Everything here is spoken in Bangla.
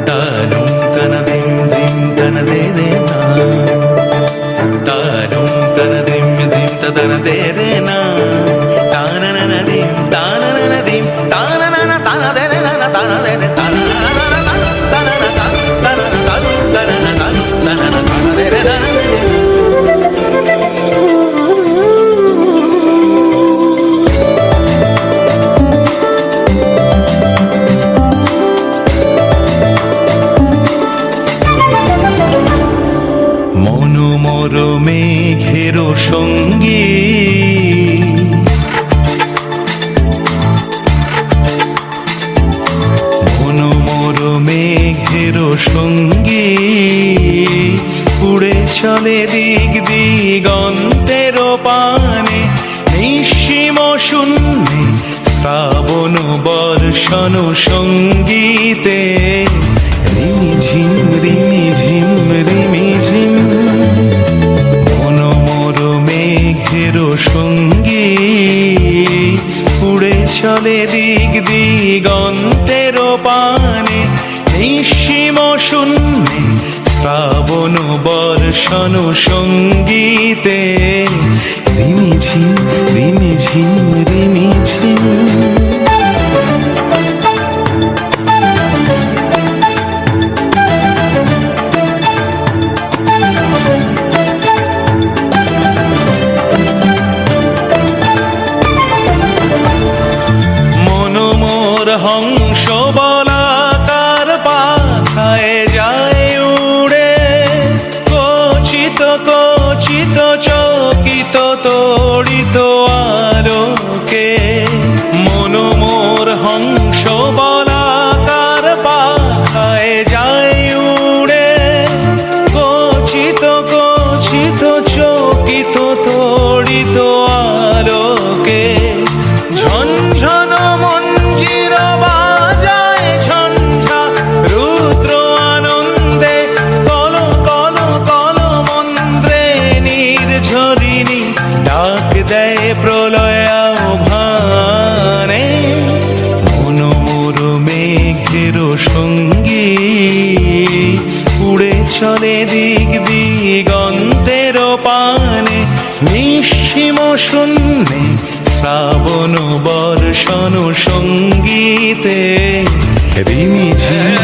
তানুম তানা দিম দিম তানা দে দে না, তানুম তানা দিম দিম তানা দে দে না, তানা না না দিম তানা না না দিম তানা না না তানা দে দে না তানা দে দে তানা না না না তানা না তানা তানা না তানা তানা না তানা না তানা দে দে না। মনোমর মেঘের সঙ্গী মনোমর মেঘের সঙ্গী উড়ে চলে দিক দিগন্তের পানে, নিঃসীম শূন্যে শ্রাবণ বর্ষণ সঙ্গীতে রিমিঝিম রিমিঝিম রিমিঝিম। মনোমর মেঘের সঙ্গী উড়ে চলে দিক দিগন্তের পানে, নিঃসীম শূন্যে শ্রাবণ বর্ষণ সঙ্গীতে রিমিঝিম রিমিঝিম রিমিঝিম। হংস বলাকার পাখায় যায় উড়ে, কচিত কচিত চকিত তড়িত আলোকে। মনোমোর হংস বলাকার পাখায় যায় উড়ে, কচিত কচিত চকিত তড়িত আলোকে। ঝনঝন মঞ্জির বাজায় ঝঞ্ঝা রুদ্র আনন্দে, কল কল কল মন্ত্রে নির্ঝরিণী ডাক দেয় প্রলয় আহ্বানে। মনোমর মেঘের সঙ্গী উড়ে চলে দিক দিগন্তের পানে, নিঃসীম শূন্যে শ্রাবণ বর্ষণ সঙ্গীতে রিমিঝিম